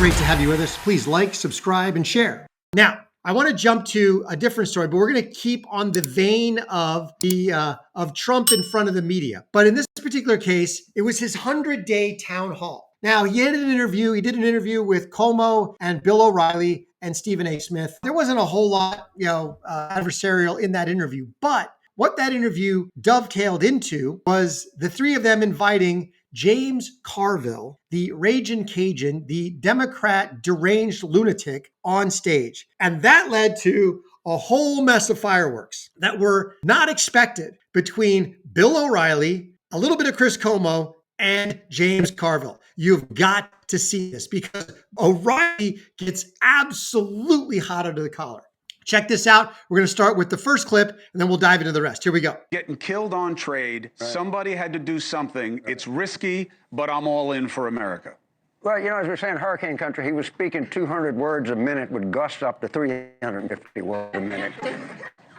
Great to have you with us. Please like, subscribe, and share. Now, I want to jump to a different story, but we're going to keep on the vein of Trump in front of the media. But in this particular case, it was his 100-day town hall. Now, he did an interview with Cuomo and Bill O'Reilly and Stephen A. Smith. There wasn't a whole lot, adversarial in that interview, but what that interview dovetailed into was the three of them inviting James Carville, the Ragin' Cajun, the Democrat deranged lunatic, on stage. And that led to a whole mess of fireworks that were not expected between Bill O'Reilly, a little bit of Chris Cuomo, and James Carville. You've got to see this because O'Reilly gets absolutely hot under the collar. Check this out. We're going to start with the first clip, and then we'll dive into the rest. Here we go. Getting killed on trade. Right. Somebody had to do something. Right. It's risky, but I'm all in for America. Well, as we're saying, hurricane country, he was speaking 200 words a minute with gusts up to 350 words a minute.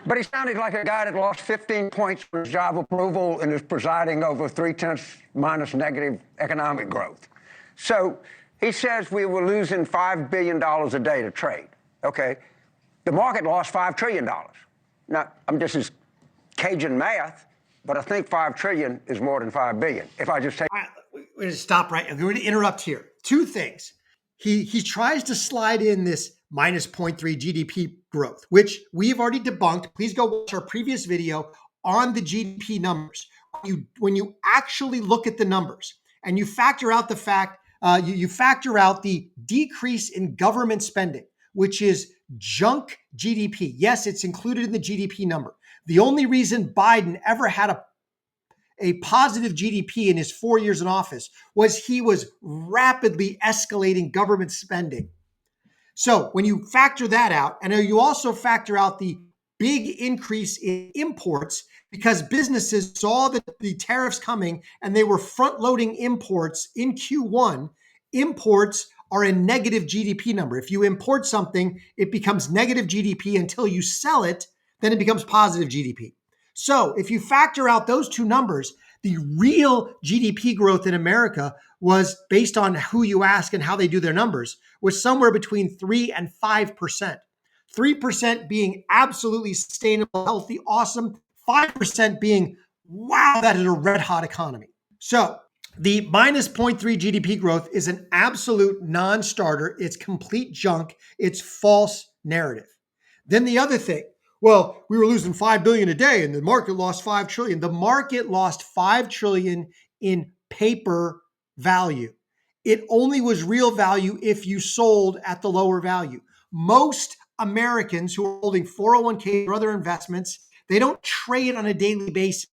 But he sounded like a guy that lost 15 points for his job approval and is presiding over 0.3- negative economic growth. So he says we were losing $5 billion a day to trade. Okay. The market lost $5 trillion. Now, this is Cajun math, but I think $5 trillion is more than $5 billion. If I just take... All right, we're going to stop right. I'm going to interrupt here. Two things. He tries to slide in this minus 0.3 GDP growth, which we have already debunked. Please go watch our previous video on the GDP numbers. When you actually look at the numbers and you factor out the fact, you factor out the decrease in government spending, which is junk GDP. Yes, it's included in the GDP number. The only reason Biden ever had a positive GDP in his 4 years in office was he was rapidly escalating government spending. So when you factor that out, and you also factor out the big increase in imports because businesses saw the tariffs coming and they were front-loading imports in Q1, imports are a negative GDP number. If you import something, it becomes negative GDP until you sell it, then it becomes positive GDP. So if you factor out those two numbers, the real GDP growth in America was, based on who you ask and how they do their numbers, was somewhere between 3 and 5%. 3% being absolutely sustainable, healthy, awesome. 5% being, wow, that is a red hot economy. So the minus 0.3 GDP growth is an absolute non-starter. It's complete junk. It's false narrative. Then the other thing, well, we were losing $5 billion a day and the market lost $5 trillion. The market lost $5 trillion in paper value. It only was real value if you sold at the lower value. Most Americans who are holding 401k or other investments, they don't trade on a daily basis.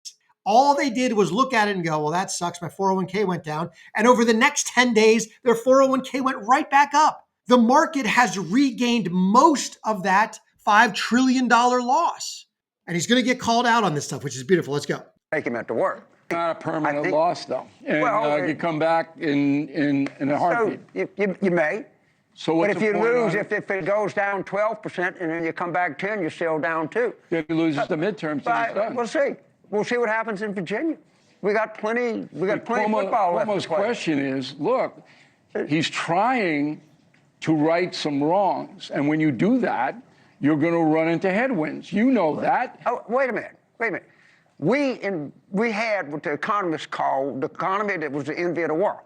All they did was look at it and go, well, that sucks. My 401k went down. And over the next 10 days, their 401k went right back up. The market has regained most of that $5 trillion loss. And he's going to get called out on this stuff, which is beautiful. Let's go. Take him at the work. Not a permanent loss, though. And you come back in a heartbeat. So you may. So but if you lose, if it goes down 12% and then you come back 10, you're still down 2. If he loses the midterms, then he's done. We'll see. We'll see what happens in Virginia. We got plenty of football left. Cuomo's question is, look, he's trying to right some wrongs. And when you do that, you're going to run into headwinds. You know that. Oh, wait a minute. We had what the economists call the economy that was the envy of the world.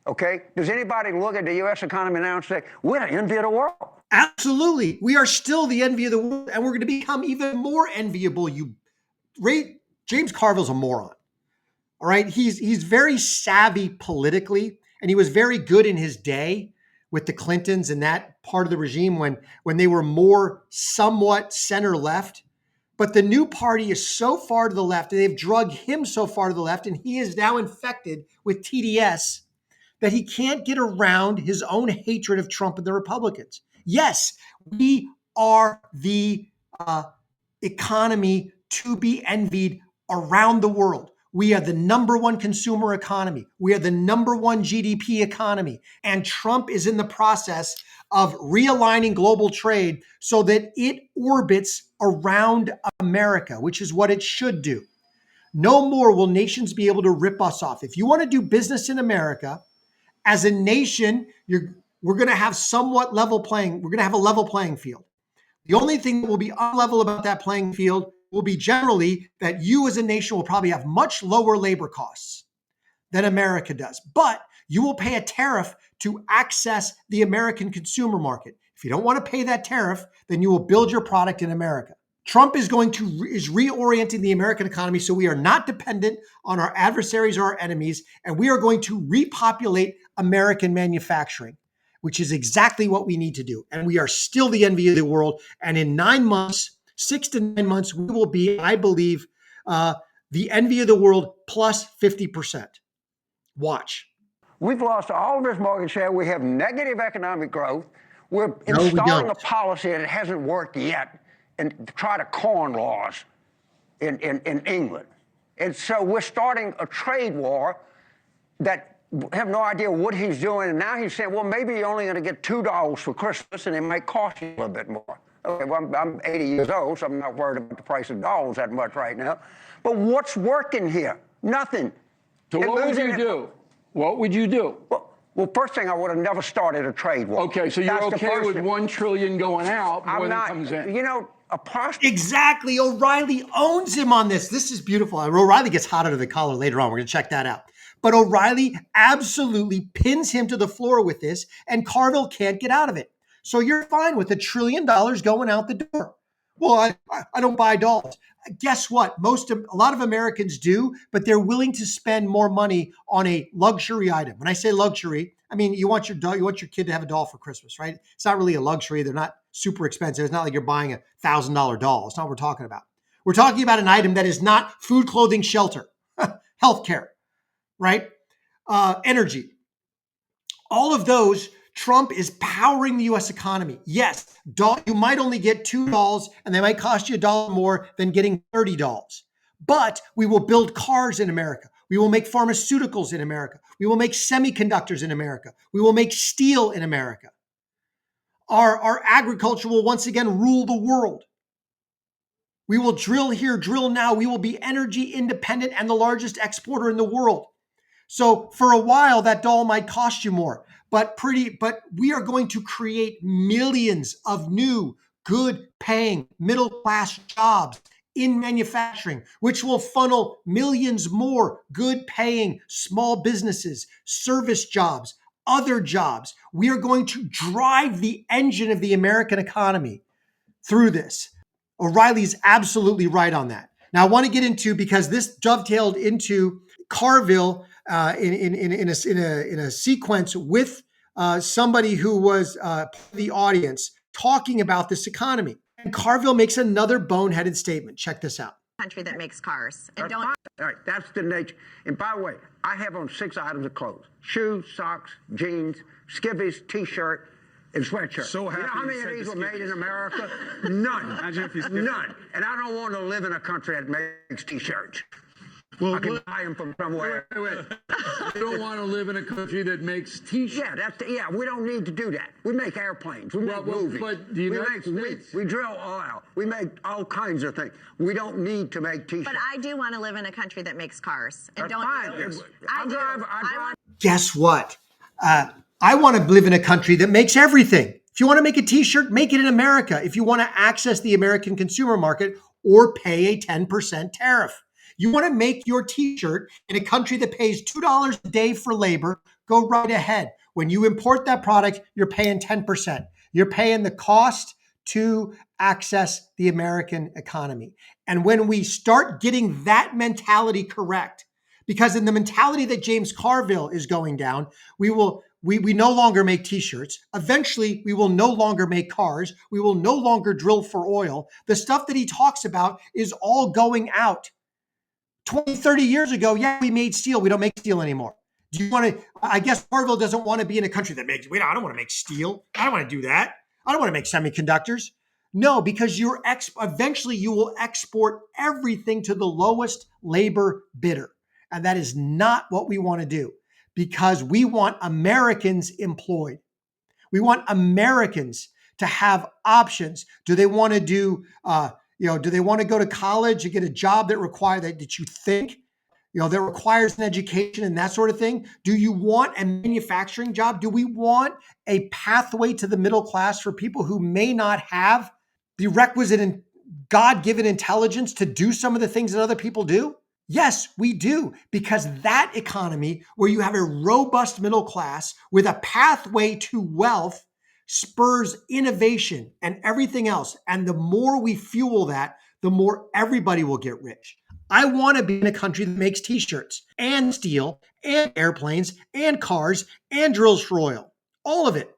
Okay? Does anybody look at the U.S. economy now and say, we're the envy of the world? Absolutely. We are still the envy of the world, and we're going to become even more enviable. James Carville's a moron. All right. He's very savvy politically, and he was very good in his day with the Clintons and that part of the regime when they were more somewhat center left. But the new party is so far to the left, and they've drugged him so far to the left, and he is now infected with TDS that he can't get around his own hatred of Trump and the Republicans. Yes, we are the economy to be envied around the world. We are the number one consumer economy. We are the number one GDP economy. And Trump is in the process of realigning global trade so that it orbits around America, which is what it should do. No more will nations be able to rip us off. If you want to do business in America, as a nation, we're going to have somewhat level playing. We're going to have a level playing field. The only thing that will be unlevel about that playing field will be generally that you as a nation will probably have much lower labor costs than America does. But you will pay a tariff to access the American consumer market. If you don't want to pay that tariff, then you will build your product in America. Trump is reorienting the American economy so we are not dependent on our adversaries or our enemies, and we are going to repopulate American manufacturing, which is exactly what we need to do. And we are still the envy of the world. And in 9 months, 6 to 9 months, we will be, I believe, the envy of the world plus 50%. Watch. We've lost all of this market share. We have negative economic growth. We're No, we installing a don't. policy that hasn't worked yet and try to corn laws in England. And so we're starting a trade war that have no idea what he's doing. And now he's saying, well, maybe you're only going to get $2 for Christmas and it might cost you a little bit more. Okay, well, I'm 80 years old, so I'm not worried about the price of dollars that much right now. But what's working here? Nothing. So what would you do? What would you do? Well, first thing, I would have never started a trade war. Okay, so you're That's the okay first with thing. $1 trillion going out I'm when it not, comes in? you know, Exactly. O'Reilly owns him on this. This is beautiful. O'Reilly gets hot under the collar later on. We're going to check that out. But O'Reilly absolutely pins him to the floor with this, and Carville can't get out of it. So you're fine with $1 trillion going out the door. Well, I don't buy dolls. Guess what? A lot of Americans do, but they're willing to spend more money on a luxury item. When I say luxury, I mean you want your kid to have a doll for Christmas, right? It's not really a luxury. They're not super expensive. It's not like you're buying a $1,000 doll. It's not what we're talking about. We're talking about an item that is not food, clothing, shelter, healthcare, right? Energy. All of those. Trump is powering the U.S. economy. Yes, you might only get $2 and they might cost you $1 more than getting $30. But we will build cars in America. We will make pharmaceuticals in America. We will make semiconductors in America. We will make steel in America. Our agriculture will once again rule the world. We will drill here, drill now. We will be energy independent and the largest exporter in the world. So for a while, that doll might cost you more, but we are going to create millions of new, good paying middle class jobs in manufacturing, which will funnel millions more good paying small businesses, service jobs, other jobs. We are going to drive the engine of the American economy through this. O'Reilly's absolutely right on that. Now I want to get into, because this dovetailed into Carville in a sequence with somebody who was part of the audience talking about this economy. And Carville makes another boneheaded statement. Check this out. Country that makes cars. And All right, that's the nature. And by the way, I have on 6 items of clothes: shoes, socks, jeans, skivvies, t-shirt, and sweatshirt. So happy you know how you many of said these the were made in skivvies. America? None. Imagine if you None. And I don't want to live in a country that makes t-shirts. Well, I can buy them from somewhere. Wait. You don't want to live in a country that makes T-shirts. Yeah, we don't need to do that. We make airplanes. We make movies. But the United States- we drill oil. We make all kinds of things. We don't need to make t-shirts. But I do want to live in a country that makes cars. And That's don't fine. you? Yes. I I do. drive. Guess what? I want to live in a country that makes everything. If you want to make a t-shirt, make it in America. If you want to access the American consumer market, or pay a 10% tariff. You want to make your t-shirt in a country that pays $2 a day for labor, go right ahead. When you import that product, you're paying 10%. You're paying the cost to access the American economy. And when we start getting that mentality correct, because in the mentality that James Carville is going down, we no longer make t-shirts. Eventually, we will no longer make cars. We will no longer drill for oil. The stuff that he talks about is all going out. 20, 30 years ago, yeah, we made steel. We don't make steel anymore. Do you want to, I guess Carville doesn't want to be in a country that makes, I don't want to make steel. I don't want to do that. I don't want to make semiconductors. No, because eventually you will export everything to the lowest labor bidder. And that is not what we want to do, because we want Americans employed. We want Americans to have options. Do they want to do, do they want to go to college and get a job that requires that you think, that requires an education and that sort of thing? Do you want a manufacturing job? Do we want a pathway to the middle class for people who may not have the requisite and God-given intelligence to do some of the things that other people do? Yes, we do, because that economy where you have a robust middle class with a pathway to wealth spurs innovation and everything else. And the more we fuel that, the more everybody will get rich. I want to be in a country that makes t-shirts and steel and airplanes and cars and drills for oil, all of it.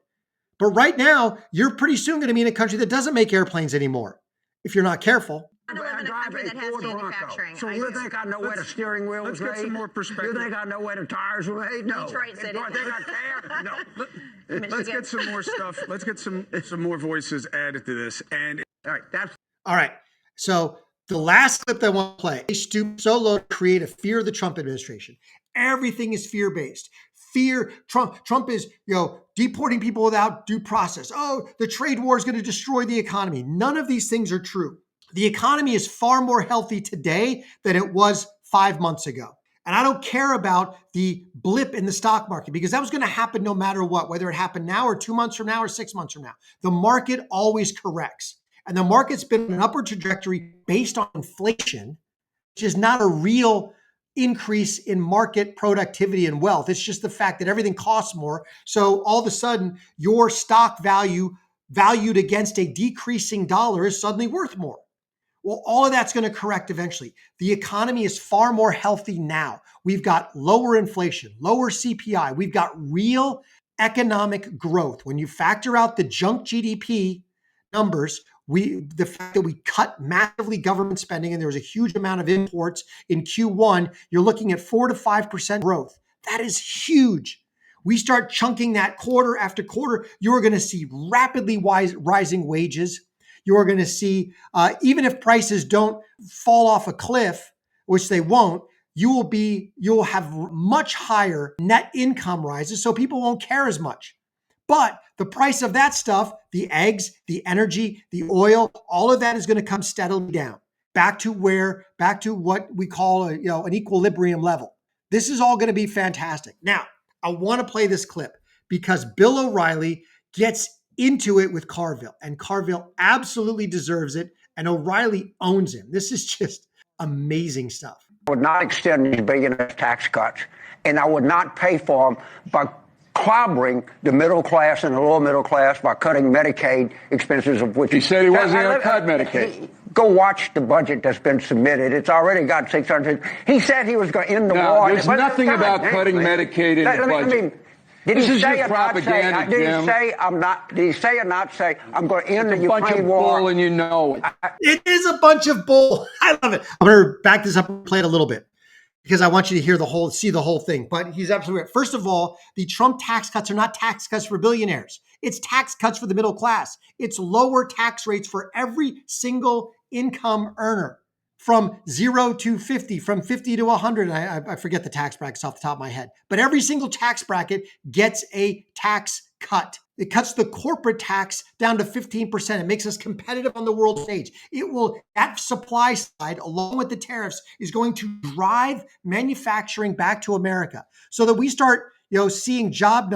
But right now, you're pretty soon going to be in a country that doesn't make airplanes anymore, if you're not careful. I want to live in a country that has manufacturing. So you think I know where the steering wheel was made? Let's get some more perspective. You think I know where the tires were made? No. Detroit City. Do I think I care? No. Let's get some more stuff. Let's get some more voices added to this. And All right. So the last clip that I want to play, they stooped so low to create a fear of the Trump administration. Everything is fear-based. Fear. Trump is, deporting people without due process. Oh, the trade war is going to destroy the economy. None of these things are true. The economy is far more healthy today than it was 5 months ago. And I don't care about the blip in the stock market because that was going to happen no matter what, whether it happened now or 2 months from now or 6 months from now. The market always corrects. And the market's been on an upward trajectory based on inflation, which is not a real increase in market productivity and wealth. It's just the fact that everything costs more. So all of a sudden, your stock value valued against a decreasing dollar is suddenly worth more. Well, all of that's going to correct eventually. The economy is far more healthy now. We've got lower inflation, lower CPI. We've got real economic growth. When you factor out the junk GDP numbers, the fact that we cut massively government spending and there was a huge amount of imports in Q1, you're looking at 4 to 5% growth. That is huge. We start chunking that quarter after quarter, you're going to see rapidly rising wages. You're going to see, even if prices don't fall off a cliff, which they won't, you'll have much higher net income rises, so people won't care as much. But the price of that stuff, the eggs, the energy, the oil, all of that is going to come steadily down back to what we call an equilibrium level. This is all going to be fantastic. Now, I want to play this clip because Bill O'Reilly gets into it with Carville, and Carville absolutely deserves it, and O'Reilly owns him. This is just amazing stuff. I would not extend these billionaire tax cuts, and I would not pay for them by clobbering the middle class and the lower middle class by cutting Medicaid expenses, of which he said he wasn't going to cut Medicaid. Go watch the budget that's been submitted. It's already got 600. He said he was going to end the war. There's nothing about cutting Medicaid in the budget. Did this he is say just propaganda, Did Jim. he say I'm not? Did he say or not say I'm going to end the Ukraine war? It's a bunch of bull, and you know it. It is a bunch of bull. I love it. I'm going to back this up and play it a little bit because I want you to see the whole thing. But he's absolutely right. First of all, the Trump tax cuts are not tax cuts for billionaires. It's tax cuts for the middle class. It's lower tax rates for every single income earner. From 0 to 50, from 50 to 100. I forget the tax brackets off the top of my head. But every single tax bracket gets a tax cut. It cuts the corporate tax down to 15%. It makes us competitive on the world stage. That supply side, along with the tariffs, is going to drive manufacturing back to America so that we start seeing job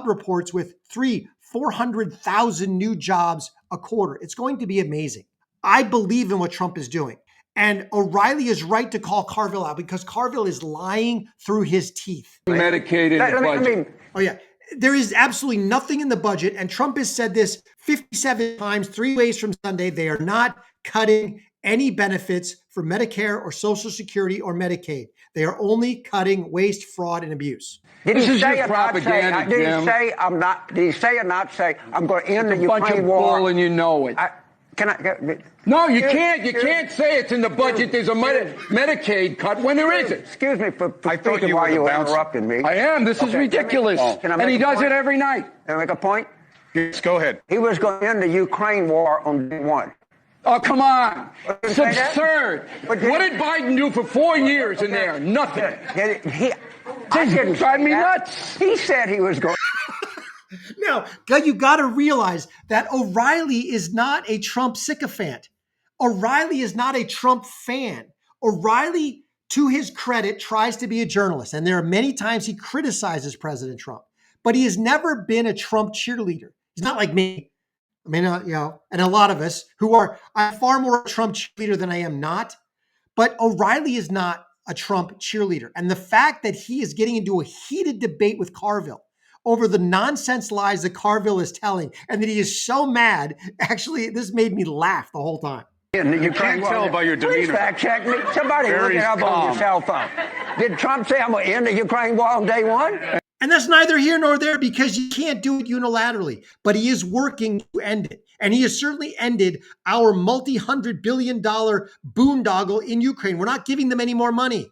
reports with 400,000 new jobs a quarter. It's going to be amazing. I believe in what Trump is doing. And O'Reilly is right to call Carville out because Carville is lying through his teeth. Medicaid in the budget. Oh, yeah. There is absolutely nothing in the budget. And Trump has said this 57 times, 3 ways from Sunday. They are not cutting any benefits for Medicare or Social Security or Medicaid. They are only cutting waste, fraud, and abuse. Did he say or not say? Did he say I'm not? Did he say or not say I'm going to end the Ukraine war? It's a bunch of bull, and you know it. No, you can't. You can't say it's in the budget. There's a Medicaid cut when there isn't. Excuse me for speaking while you were interrupting me. I am. This is ridiculous. And he does it every night. Can I make a point? Yes, go ahead. He was going to end the Ukraine war on day one. Oh, come on. It's absurd. What did Biden do for 4 years in there? Nothing. Just drive me nuts. He said he was going. Now, you got to realize that O'Reilly is not a Trump sycophant. O'Reilly is not a Trump fan. O'Reilly to his credit, tries to be a journalist. And there are many times he criticizes President Trump, but he has never been a Trump cheerleader. He's not like me. I mean, and a lot of us I'm far more a Trump cheerleader than I am not. But O'Reilly is not a Trump cheerleader. And the fact that he is getting into a heated debate with Carville over the nonsense lies that Carville is telling, and that he is so mad, actually, this made me laugh the whole time. You can't tell by your demeanor. Please fact check me. Somebody look it up on your cell phone. Did Trump say I'm going to end the Ukraine war on day one? And that's neither here nor there, because you can't do it unilaterally. But he is working to end it. And he has certainly ended our multi-$100 billion boondoggle in Ukraine. We're not giving them any more money.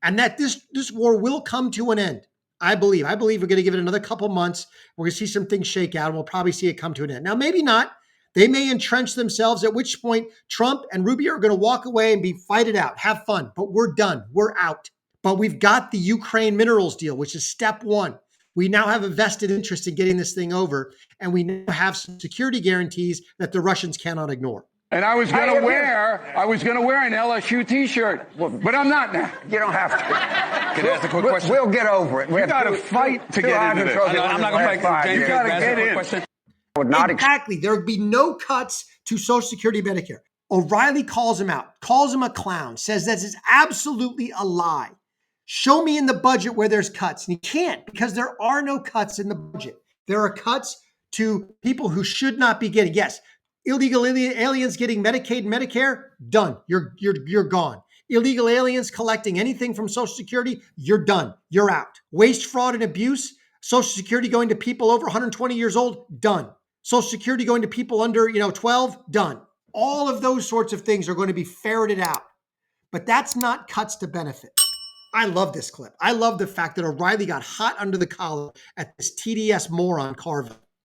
And that this war will come to an end. I believe we're going to give it another couple months. We're going to see some things shake out, and we'll probably see it come to an end. Now, maybe not. They may entrench themselves, at which point Trump and Rubio are going to walk away and fight it out, have fun. But we're done. We're out. But we've got the Ukraine minerals deal, which is step one. We now have a vested interest in getting this thing over, and we now have some security guarantees that the Russians cannot ignore. And I was going to wear an LSU T-shirt, but I'm not now. You don't have to. Can I ask a quick question? We'll get over it. You got to fight to get into this. I'm not going to fight. You got to get in. Exactly. There would be no cuts to Social Security, Medicare. O'Reilly calls him out, calls him a clown, says this is absolutely a lie. Show me in the budget where there's cuts. And he can't, because there are no cuts in the budget. There are cuts to people who should not be getting. Yes, illegal aliens getting Medicaid and Medicare, done. You're gone. Illegal aliens collecting anything from Social Security, you're done. You're out. Waste, fraud, and abuse, Social Security going to people over 120 years old, done. Social Security going to people under 12, done. All of those sorts of things are going to be ferreted out. But that's not cuts to benefit. I love this clip. I love the fact that O'Reilly got hot under the collar at this TDS moron Carville.